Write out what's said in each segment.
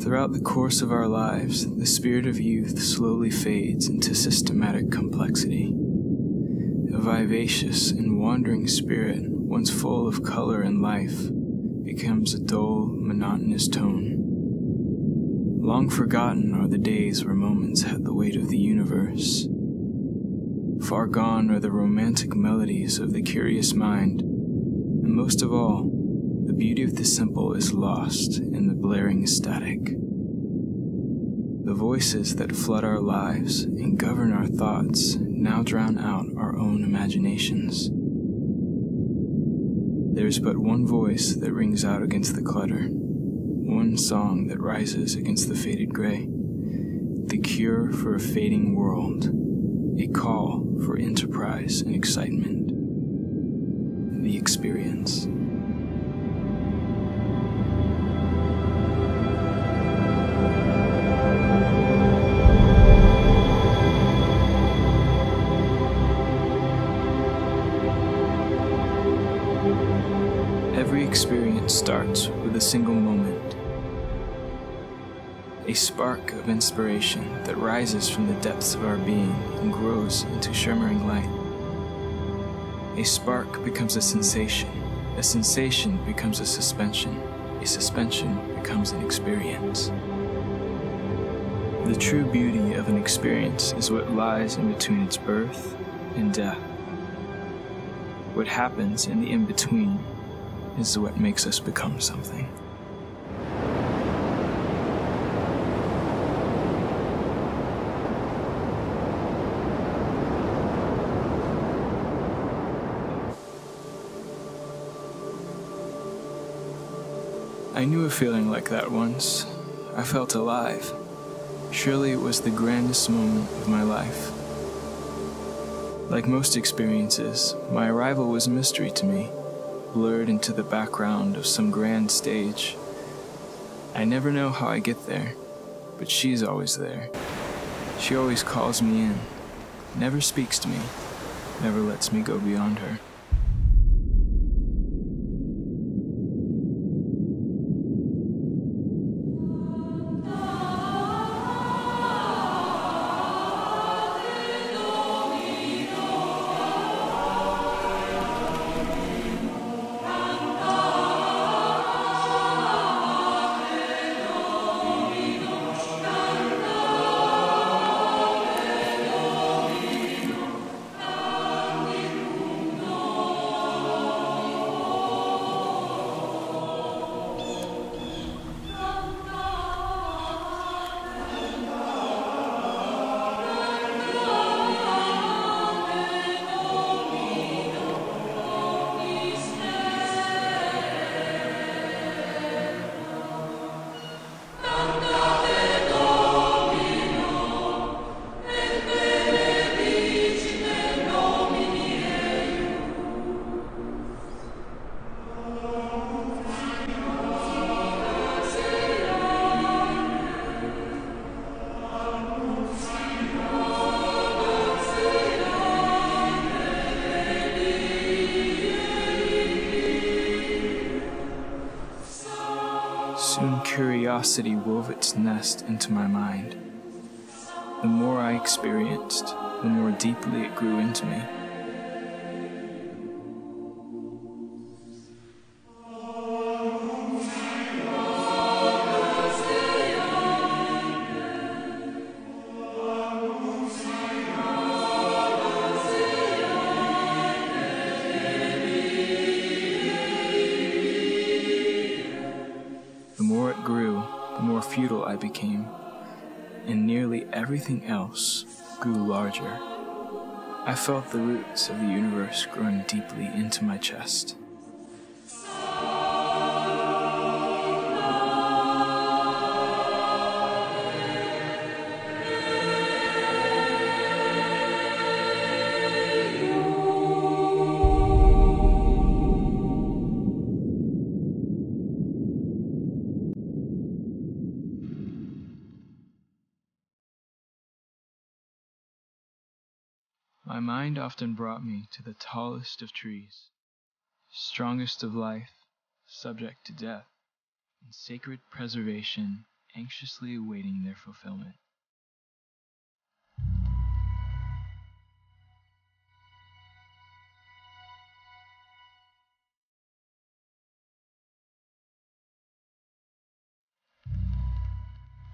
Throughout the course of our lives, the spirit of youth slowly fades into systematic complexity. A vivacious and wandering spirit, once full of color and life, becomes a dull, monotonous tone. Long forgotten are the days where moments had the weight of the universe. Far gone are the romantic melodies of the curious mind, and most of all, the beauty of the simple is lost in the blaring static. The voices that flood our lives and govern our thoughts now drown out our own imaginations. There is but one voice that rings out against the clutter, one song that rises against the faded gray, the cure for a fading world, a call for enterprise and excitement, the experience. Every experience starts with a single moment, a spark of inspiration that rises from the depths of our being and grows into shimmering light. A spark becomes a sensation becomes a suspension becomes an experience. The true beauty of an experience is what lies in between its birth and death. What happens in the in-between is what makes us become something. I knew a feeling like that once. I felt alive. Surely it was the grandest moment of my life. Like most experiences, my arrival was a mystery to me, blurred into the background of some grand stage. I never know how I get there, but she's always there. She always calls me in, never speaks to me, never lets me go beyond her. Soon curiosity wove its nest into my mind. The more I experienced, the more deeply it grew into me. The more it grew, the more futile I became, and nearly everything else grew larger. I felt the roots of the universe growing deeply into my chest. My mind often brought me to the tallest of trees, strongest of life, subject to death, in sacred preservation anxiously awaiting their fulfillment.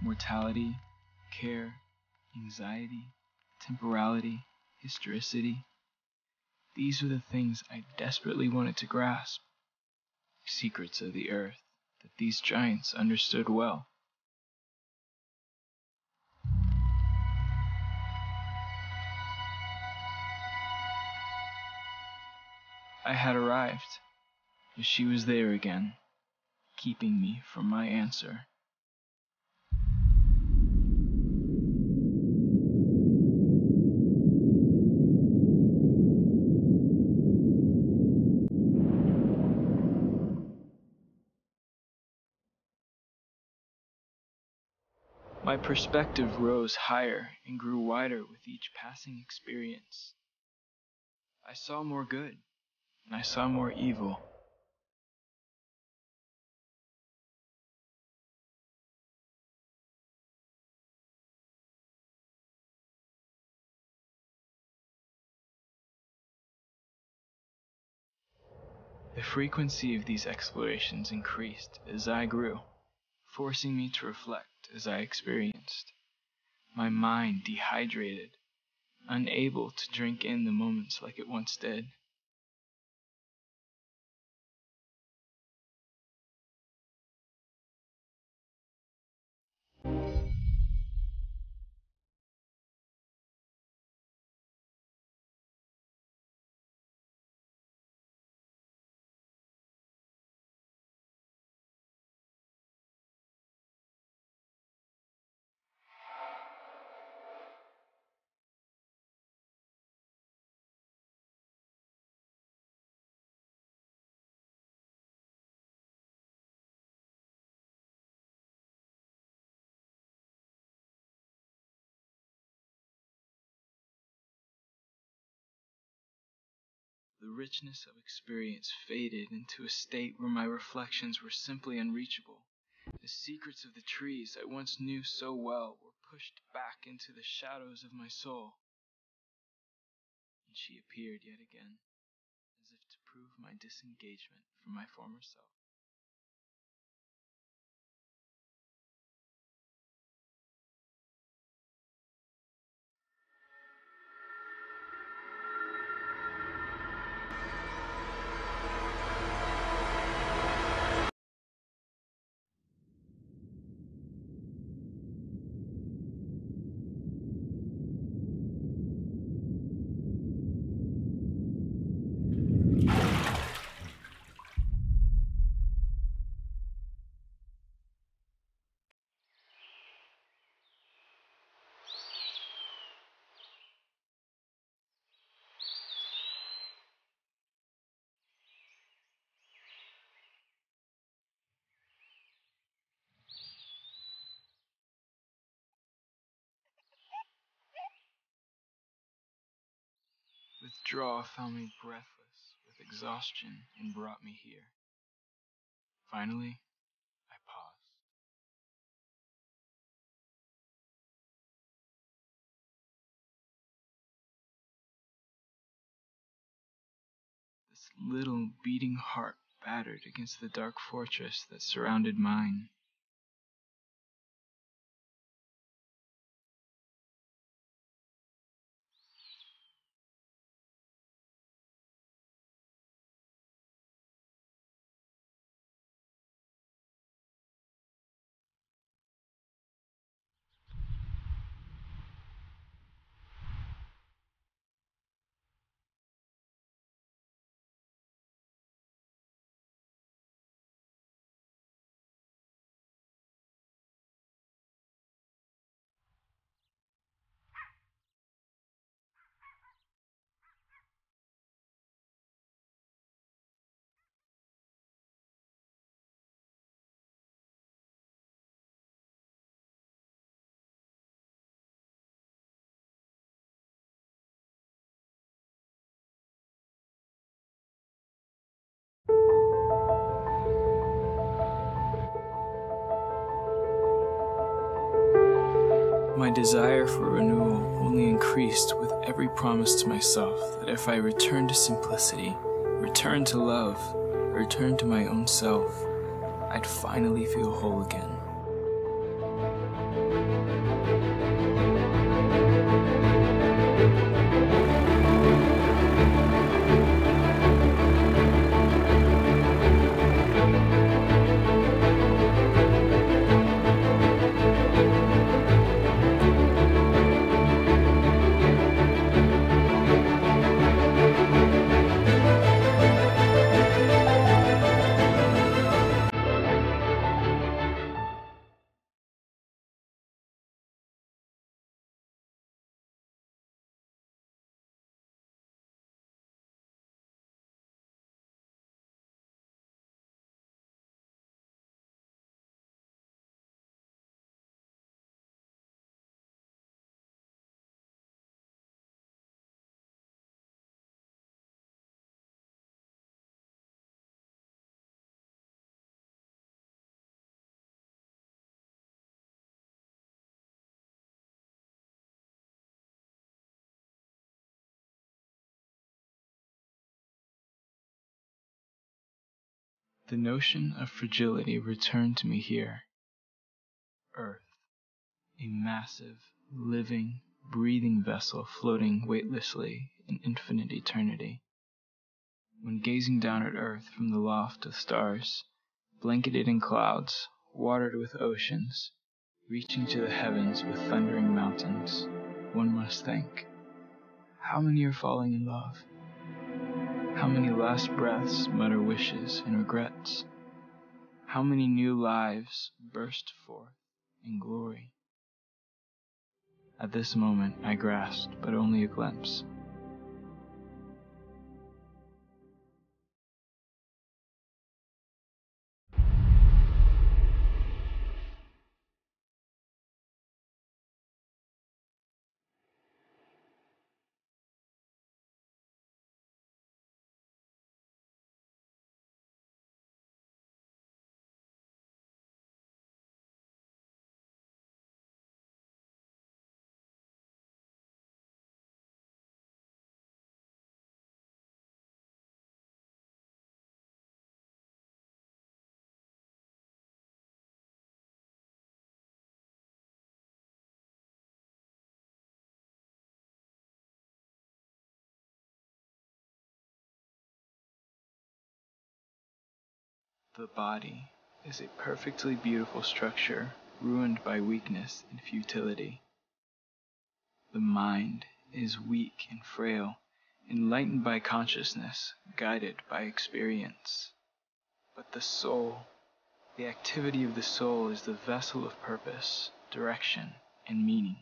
Mortality, care, anxiety, temporality, historicity. These were the things I desperately wanted to grasp. Secrets of the earth that these giants understood well. I had arrived, but she was there again, keeping me from my answer. My perspective rose higher and grew wider with each passing experience. I saw more good, and I saw more evil. The frequency of these explorations increased as I grew, forcing me to reflect as I experienced. My mind dehydrated, unable to drink in the moments like it once did. The richness of experience faded into a state where my reflections were simply unreachable. The secrets of the trees I once knew so well were pushed back into the shadows of my soul. And she appeared yet again, as if to prove my disengagement from my former self. Withdrawal found me breathless with exhaustion and brought me here. Finally, I paused. This little beating heart battered against the dark fortress that surrounded mine. my desire for renewal only increased with every promise to myself that if I returned to simplicity, returned to love, returned to my own self, I'd finally feel whole again. The notion of fragility returned to me here. Earth, a massive, living, breathing vessel floating weightlessly in infinite eternity. When gazing down at Earth from the loft of stars, blanketed in clouds, watered with oceans, reaching to the heavens with thundering mountains, one must think, how many are falling in love? How many last breaths mutter wishes and regrets? How many new lives burst forth in glory? At this moment I grasped but only a glimpse. The body is a perfectly beautiful structure ruined by weakness and futility. The mind is weak and frail, enlightened by consciousness, guided by experience. But the soul, the activity of the soul is the vessel of purpose, direction, and meaning.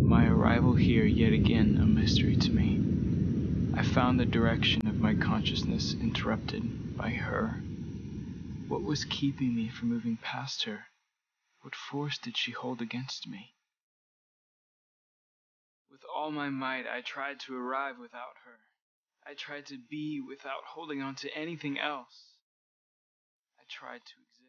My arrival here yet again a mystery to me. I found the direction of my consciousness interrupted by her. What was keeping me from moving past her? What force did she hold against me? With all my might I tried to arrive without her. I tried to be without holding on to anything else. I tried to exist.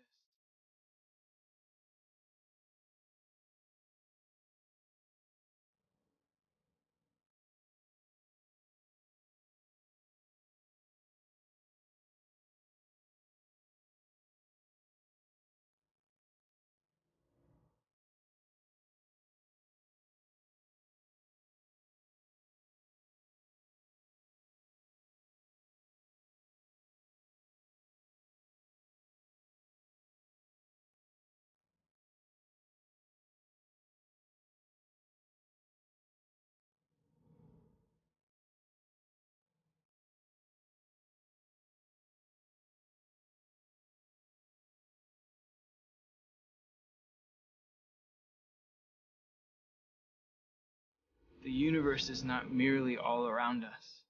The universe is not merely all around us.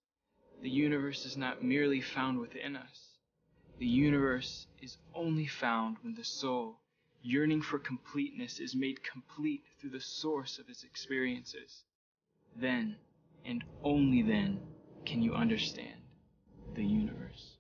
The universe is not merely found within us. The universe is only found when the soul, yearning for completeness, is made complete through the source of its experiences. Then, and only then, can you understand the universe.